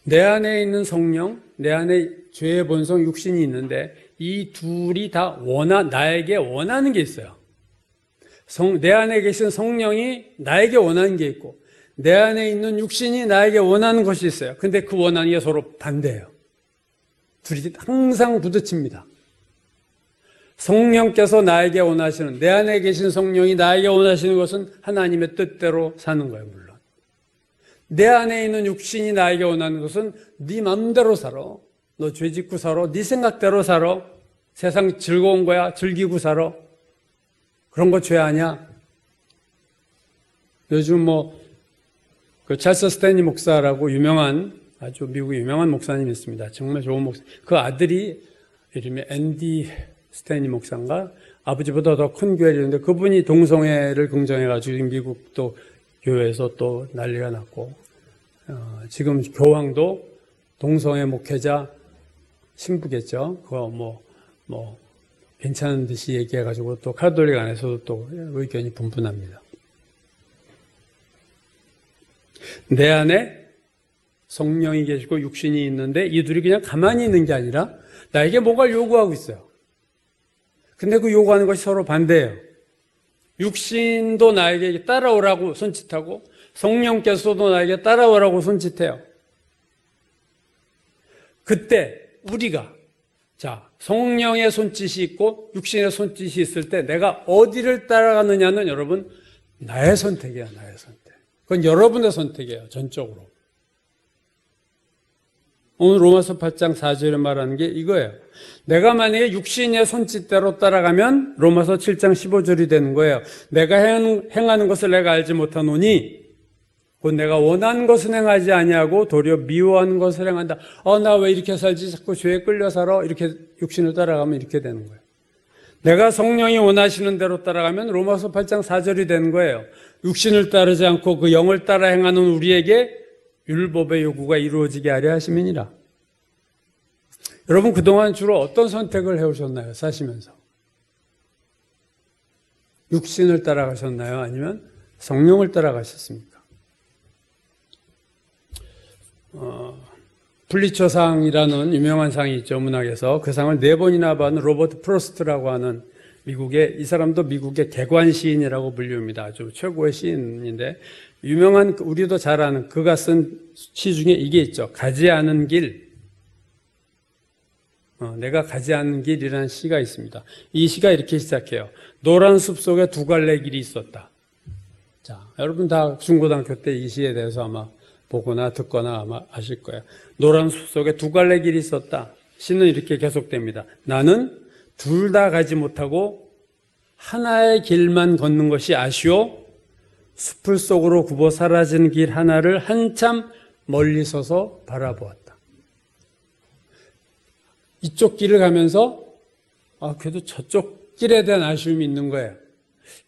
내 안에 있는 성령, 내 안에 죄의 본성, 육신이 있는데, 이 둘이 다 나에게 원하는 게 있어요. 내 안에 계신 성령이 나에게 원하는 게 있고, 내 안에 있는 육신이 나에게 원하는 것이 있어요. 근데 그 원하는 게 서로 반대예요. 둘이 항상 부딪힙니다. 성령께서 나에게 원하시는, 내 안에 계신 성령이 나에게 원하시는 것은 하나님의 뜻대로 사는 거예요, 물론. 내 안에 있는 육신이 나에게 원하는 것은 네 맘대로 살아. 너 죄 짓고 살아. 네 생각대로 살아. 세상 즐거운 거야. 즐기고 살아. 그런 거 죄 아니야? 요즘 그 찰스 스탠리 목사라고 아주 미국 유명한 목사님이 있습니다. 정말 좋은 목사. 그 아들이 이름이 앤디 스탠리 목사인가? 아버지보다 더 큰 교회를 있는데 그분이 동성애를 긍정해가지고 미국 또 교회에서 또 난리가 났고, 지금 교황도 동성애 목회자 신부겠죠. 그거 괜찮은 듯이 얘기해가지고 또 카톨릭 안에서도 또 의견이 분분합니다. 내 안에 성령이 계시고 육신이 있는데 이 둘이 그냥 가만히 있는 게 아니라 나에게 뭔가를 요구하고 있어요. 근데 그 요구하는 것이 서로 반대예요. 육신도 나에게 따라오라고 손짓하고 성령께서도 나에게 따라오라고 손짓해요. 그때 우리가 성령의 손짓이 있고 육신의 손짓이 있을 때 내가 어디를 따라가느냐는 여러분 나의 선택이야. 나의 선택. 그건 여러분의 선택이에요. 전적으로. 오늘 로마서 8장 4절에 말하는 게 이거예요. 내가 만약에 육신의 손짓대로 따라가면 로마서 7장 15절이 되는 거예요. 내가 행하는 것을 내가 알지 못하노니 곧 내가 원하는 것은 행하지 아니하고 도리어 미워하는 것을 행한다. 나 왜 이렇게 살지? 자꾸 죄에 끌려 살아? 이렇게 육신을 따라가면 이렇게 되는 거예요. 내가 성령이 원하시는 대로 따라가면 로마서 8장 4절이 되는 거예요. 육신을 따르지 않고 그 영을 따라 행하는 우리에게 율법의 요구가 이루어지게 하려 하심이니라. 여러분 그동안 주로 어떤 선택을 해오셨나요? 사시면서. 육신을 따라가셨나요? 아니면 성령을 따라가셨습니까? 플리처상이라는 유명한 상이 있죠, 문학에서. 그 상을 4번이나 받은 로버트 프로스트라고 하는 이 사람도 미국의 개관 시인이라고 불립니다. 아주 최고의 시인인데, 유명한, 우리도 잘 아는 그가 쓴 시 중에 이게 있죠. 가지 않은 길. 내가 가지 않는 길이라는 시가 있습니다. 이 시가 이렇게 시작해요. 노란 숲 속에 2갈래 길이 있었다. 자, 여러분 다 중고등학교 때 이 시에 대해서 아마 보거나 듣거나 아마 아실 거예요. 노란 숲 속에 2갈래 길이 있었다. 시는 이렇게 계속됩니다. 나는 둘 다 가지 못하고 하나의 길만 걷는 것이 아쉬워 숲을 속으로 굽어 사라지는 길 하나를 한참 멀리 서서 바라보았다. 이쪽 길을 가면서 그래도 저쪽 길에 대한 아쉬움이 있는 거예요.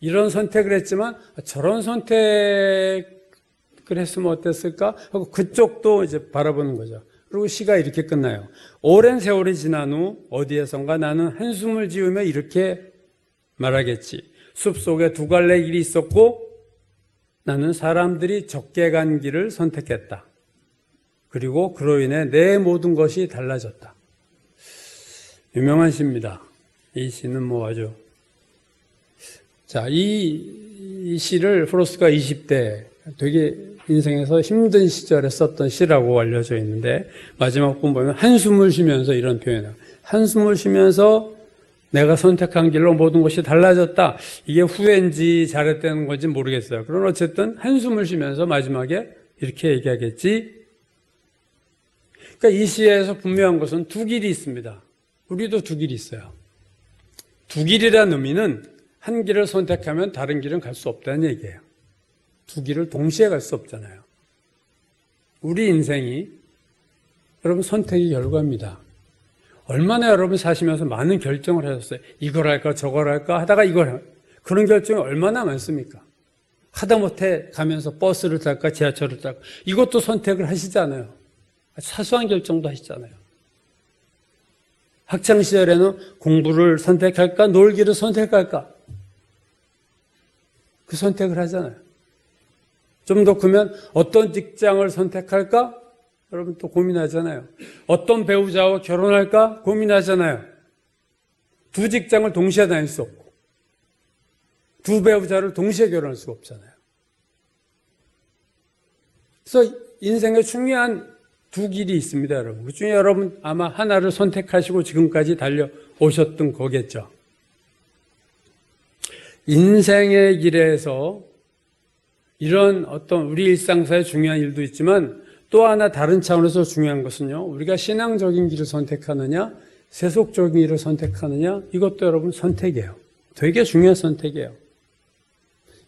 이런 선택을 했지만 저런 선택을 했으면 어땠을까 하고 그쪽도 이제 바라보는 거죠. 그리고 시가 이렇게 끝나요. 오랜 세월이 지난 후 어디에선가 나는 한숨을 지으며 이렇게 말하겠지. 숲속에 2갈래 길이 있었고 나는 사람들이 적게 간 길을 선택했다. 그리고 그로 인해 내 모든 것이 달라졌다. 유명한 시입니다. 이 시는 아주. 자, 이 시를 프로스트가 20대 되게 인생에서 힘든 시절에 썼던 시라고 알려져 있는데 마지막 부분 보면 한숨을 쉬면서 이런 표현을. 한숨을 쉬면서 내가 선택한 길로 모든 것이 달라졌다. 이게 후회인지 잘했다는 건지 모르겠어요. 그러나 어쨌든 한숨을 쉬면서 마지막에 이렇게 얘기하겠지. 그러니까 이 시에서 분명한 것은 2길이 있습니다. 우리도 2길이 있어요. 2길이라는 의미는 한 길을 선택하면 다른 길은 갈 수 없다는 얘기예요. 2길을 동시에 갈 수 없잖아요. 우리 인생이 여러분 선택의 결과입니다. 얼마나 여러분 사시면서 많은 결정을 하셨어요. 이걸 할까 저걸 할까 하다가 그런 결정이 얼마나 많습니까? 하다못해 가면서 버스를 탈까 지하철을 탈까 이것도 선택을 하시잖아요. 사소한 결정도 하시잖아요. 학창시절에는 공부를 선택할까 놀기를 선택할까 그 선택을 하잖아요. 좀 더 크면 어떤 직장을 선택할까? 여러분 또 고민하잖아요. 어떤 배우자와 결혼할까? 고민하잖아요. 두 직장을 동시에 다닐 수 없고 두 배우자를 동시에 결혼할 수 없잖아요. 그래서 인생에 중요한 두 길이 있습니다, 여러분. 그 중에 여러분 아마 하나를 선택하시고 지금까지 달려오셨던 거겠죠. 인생의 길에서 이런 어떤 우리 일상사의 중요한 일도 있지만 또 하나 다른 차원에서 중요한 것은요, 우리가 신앙적인 길을 선택하느냐 세속적인 길을 선택하느냐, 이것도 여러분 선택이에요. 되게 중요한 선택이에요.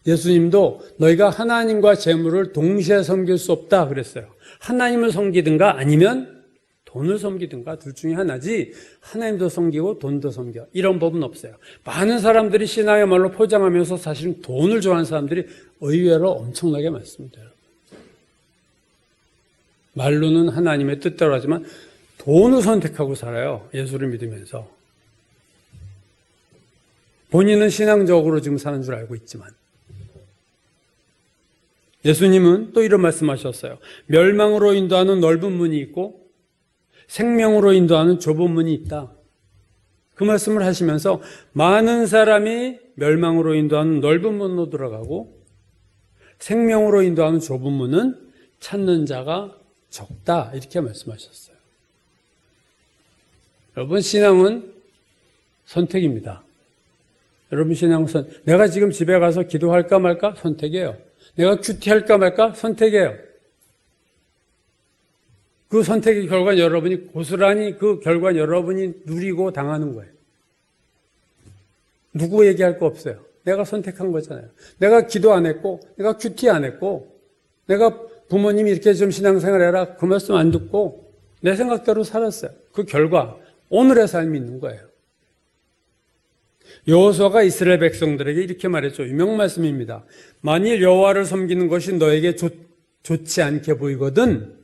예수님도 너희가 하나님과 재물을 동시에 섬길 수 없다 그랬어요. 하나님을 섬기든가 아니면 돈을 섬기든가 둘 중에 하나지, 하나님도 섬기고 돈도 섬겨, 이런 법은 없어요. 많은 사람들이 신앙의 말로 포장하면서 사실은 돈을 좋아하는 사람들이 의외로 엄청나게 많습니다. 말로는 하나님의 뜻대로 하지만 돈을 선택하고 살아요. 예수를 믿으면서. 본인은 신앙적으로 지금 사는 줄 알고 있지만. 예수님은 또 이런 말씀하셨어요. 멸망으로 인도하는 넓은 문이 있고 생명으로 인도하는 좁은 문이 있다. 그 말씀을 하시면서 많은 사람이 멸망으로 인도하는 넓은 문으로 들어가고 생명으로 인도하는 좁은 문은 찾는 자가 적다, 이렇게 말씀하셨어요. 여러분, 신앙은 선택입니다. 여러분, 신앙은 내가 지금 집에 가서 기도할까 말까? 선택이에요. 내가 큐티할까 말까? 선택이에요. 그 선택의 결과 여러분이 고스란히 그 결과 여러분이 누리고 당하는 거예요. 누구 얘기할 거 없어요. 내가 선택한 거잖아요. 내가 기도 안 했고, 내가 큐티 안 했고, 내가 부모님이 이렇게 좀 신앙생활 해라, 그 말씀 안 듣고 내 생각대로 살았어요. 그 결과 오늘의 삶이 있는 거예요. 여호수아가 이스라엘 백성들에게 이렇게 말했죠. 유명 말씀입니다. 만일 여호와를 섬기는 것이 너에게 좋지 않게 보이거든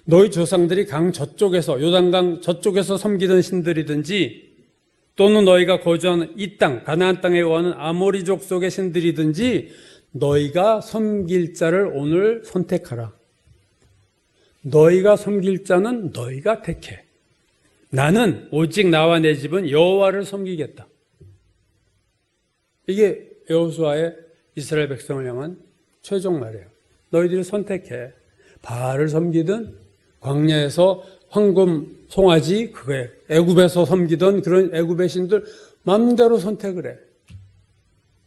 너희 조상들이 강 저쪽에서, 요단강 저쪽에서 섬기던 신들이든지 또는 너희가 거주하는 이 땅, 가나안 땅에 거하는 아모리족 속의 신들이든지 너희가 섬길 자를 오늘 선택하라. 너희가 섬길 자는 너희가 택해. 나는 오직 나와 내 집은 여호와를 섬기겠다. 이게 여호수아의 이스라엘 백성을 향한 최종 말이에요. 너희들이 선택해. 바알을 섬기든 광야에서 황금 송아지, 그게 애굽에서 섬기던 그런 애굽의 신들 마음대로 선택을 해.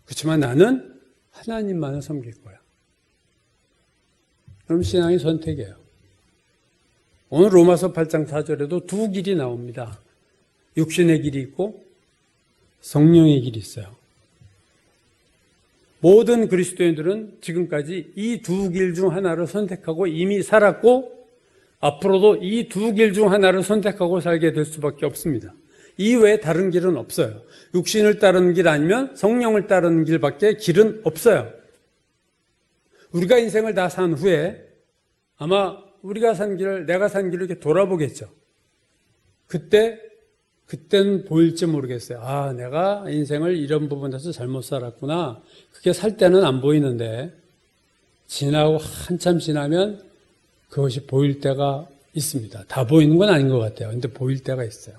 그렇지만 나는 하나님만을 섬길 거야. 그럼 신앙이 선택이에요. 오늘 로마서 8장 4절에도 두 길이 나옵니다. 육신의 길이 있고 성령의 길이 있어요. 모든 그리스도인들은 지금까지 이 두 길 중 하나를 선택하고 이미 살았고 앞으로도 이 두 길 중 하나를 선택하고 살게 될 수밖에 없습니다. 이 외에 다른 길은 없어요. 육신을 따르는 길 아니면 성령을 따르는 길밖에 길은 없어요. 우리가 인생을 다 산 후에 아마 우리가 산 길을, 내가 산 길을 이렇게 돌아보겠죠. 그때는 보일지 모르겠어요. 아, 내가 인생을 이런 부분에서 잘못 살았구나. 그게 살 때는 안 보이는데 지나고 한참 지나면 그것이 보일 때가 있습니다. 다 보이는 건 아닌 것 같아요. 근데 보일 때가 있어요.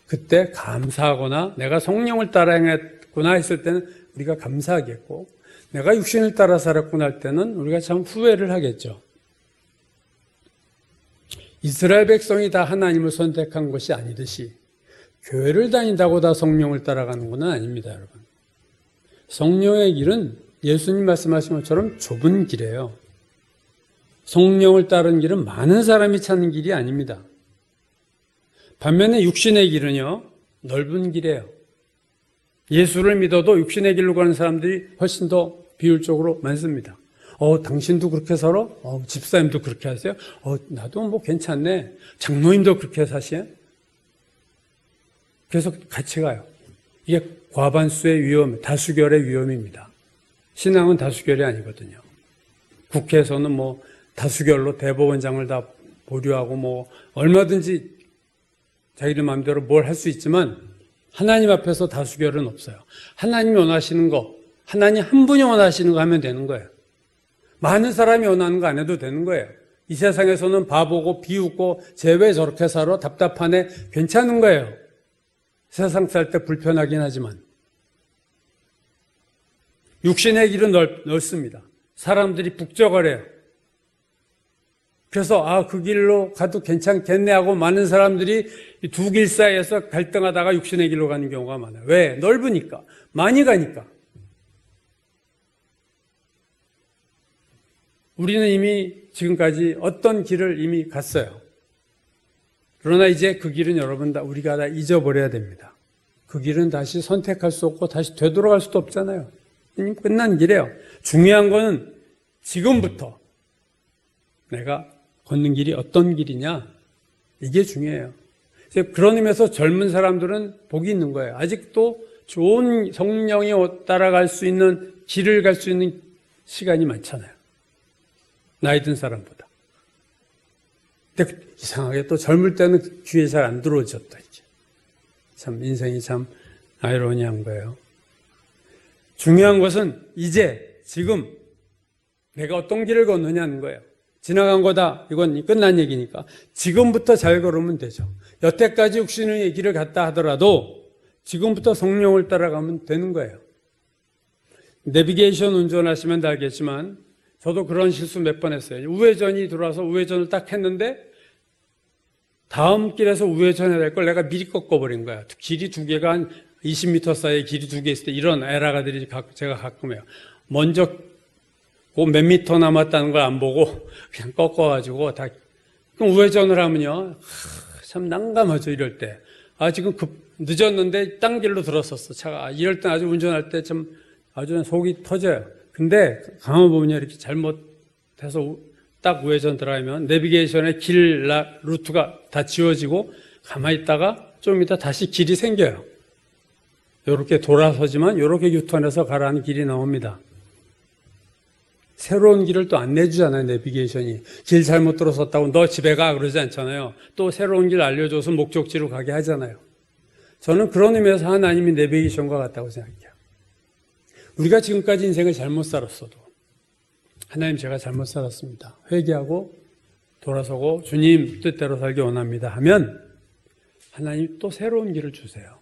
그때 감사하거나 내가 성령을 따라 행했구나 했을 때는 우리가 감사하겠고, 내가 육신을 따라 살았구나 할 때는 우리가 참 후회를 하겠죠. 이스라엘 백성이 다 하나님을 선택한 것이 아니듯이 교회를 다닌다고 다 성령을 따라가는 건 아닙니다, 여러분. 성령의 길은 예수님 말씀하신 것처럼 좁은 길이에요. 성령을 따르는 길은 많은 사람이 찾는 길이 아닙니다. 반면에 육신의 길은요, 넓은 길이에요. 예수를 믿어도 육신의 길로 가는 사람들이 훨씬 더 비율적으로 많습니다. 당신도 그렇게 살아? 집사님도 그렇게 하세요? 나도 뭐 괜찮네. 장로님도 그렇게 사시요? 계속 같이 가요. 이게 과반수의 위험, 다수결의 위험입니다. 신앙은 다수결이 아니거든요. 국회에서는 뭐 다수결로 대법원장을 다 보류하고 뭐 얼마든지 자기들 마음대로 뭘 할 수 있지만 하나님 앞에서 다수결은 없어요. 하나님이 원하시는 거, 하나님 한 분이 원하시는 거 하면 되는 거예요. 많은 사람이 원하는 거 안 해도 되는 거예요. 이 세상에서는 바보고 비웃고 쟤 왜 저렇게 살아? 답답하네. 괜찮은 거예요. 세상 살 때 불편하긴 하지만. 육신의 길은 넓습니다. 사람들이 북적거려요. 그래서 그 길로 가도 괜찮겠네 하고 많은 사람들이 두 길 사이에서 갈등하다가 육신의 길로 가는 경우가 많아요. 왜? 넓으니까. 많이 가니까. 우리는 이미 지금까지 어떤 길을 이미 갔어요. 그러나 이제 그 길은 여러분 우리가 다 잊어버려야 됩니다. 그 길은 다시 선택할 수 없고 다시 되돌아갈 수도 없잖아요. 이미 끝난 길이에요. 중요한 거는 지금부터 내가 걷는 길이 어떤 길이냐, 이게 중요해요. 그런 의미에서 젊은 사람들은 복이 있는 거예요. 아직도 좋은 성령이 따라갈 수 있는 길을 갈 수 있는 시간이 많잖아요. 나이 든 사람보다. 근데 이상하게 또 젊을 때는 귀에 잘 안 들어오졌다, 이게. 참, 인생이 참 아이러니한 거예요. 중요한 것은 이제, 지금, 내가 어떤 길을 걷느냐는 거예요. 지나간 거다. 이건 끝난 얘기니까. 지금부터 잘 걸으면 되죠. 여태까지 육신의 길을 갔다 하더라도 지금부터 성령을 따라가면 되는 거예요. 내비게이션 운전하시면 다 알겠지만 저도 그런 실수 몇 번 했어요. 우회전이 들어와서 우회전을 딱 했는데 다음 길에서 우회전해야 될 걸 내가 미리 꺾어버린 거야. 길이 두 개가 한 20m 사이에 길이 두 개 있을 때 이런 에라가들이 제가 가끔 해요. 먼저 그 몇 미터 남았다는 걸 안 보고 그냥 꺾어가지고 다. 그럼 우회전을 하면요. 참 난감하죠, 이럴 때. 지금 늦었는데 딴 길로 들었었어, 차가. 이럴 때 아주 운전할 때 좀 아주 속이 터져요. 근데 가만 보면요, 이렇게 잘못해서 딱 우회전 들어가면 내비게이션의 루트가 다 지워지고 가만히 있다가 좀 이따 다시 길이 생겨요. 요렇게 돌아서지만 요렇게 유턴해서 가라는 길이 나옵니다. 새로운 길을 또 안 내주잖아요, 내비게이션이. 길 잘못 들어섰다고 너 집에 가 그러지 않잖아요. 또 새로운 길 알려줘서 목적지로 가게 하잖아요. 저는 그런 의미에서 하나님이 내비게이션과 같다고 생각해요. 우리가 지금까지 인생을 잘못 살았어도 하나님, 제가 잘못 살았습니다. 회개하고 돌아서고 주님 뜻대로 살기 원합니다 하면 하나님 또 새로운 길을 주세요.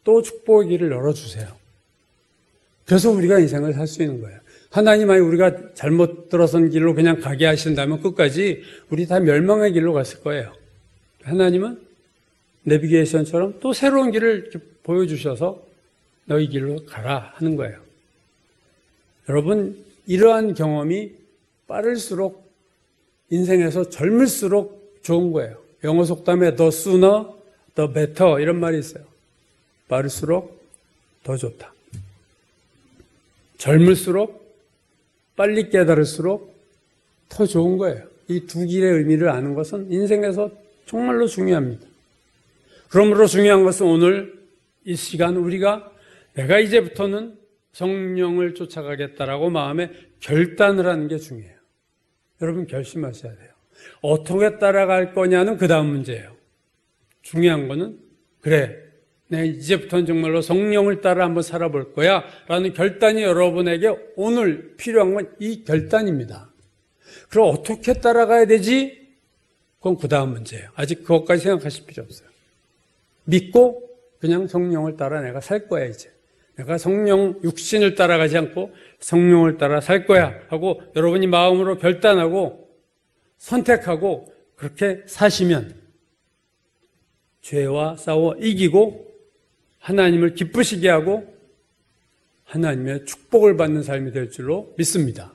또 축복의 길을 열어주세요. 그래서 우리가 인생을 살 수 있는 거예요. 하나님이 우리가 잘못 들어선 길로 그냥 가게 하신다면 끝까지 우리 다 멸망의 길로 갔을 거예요. 하나님은 내비게이션처럼 또 새로운 길을 보여주셔서 너희 길로 가라 하는 거예요. 여러분, 이러한 경험이 빠를수록 인생에서 젊을수록 좋은 거예요. 영어 속담에 the sooner, the better 이런 말이 있어요. 빠를수록 더 좋다. 젊을수록 빨리 깨달을수록 더 좋은 거예요. 이 두 길의 의미를 아는 것은 인생에서 정말로 중요합니다. 그러므로 중요한 것은 오늘 이 시간 우리가 내가 이제부터는 성령을 쫓아가겠다라고 마음에 결단을 하는 게 중요해요. 여러분 결심하셔야 돼요. 어떻게 따라갈 거냐는 그 다음 문제예요. 중요한 거는 그래, 내가 이제부터는 정말로 성령을 따라 한번 살아볼 거야 라는 결단이 여러분에게 오늘 필요한 건 이 결단입니다. 그럼 어떻게 따라가야 되지? 그건 그 다음 문제예요. 아직 그것까지 생각하실 필요 없어요. 믿고 그냥 성령을 따라 내가 살 거야 이제. 내가 성령 육신을 따라가지 않고 성령을 따라 살 거야 하고 여러분이 마음으로 결단하고 선택하고 그렇게 사시면 죄와 싸워 이기고 하나님을 기쁘시게 하고 하나님의 축복을 받는 삶이 될 줄로 믿습니다.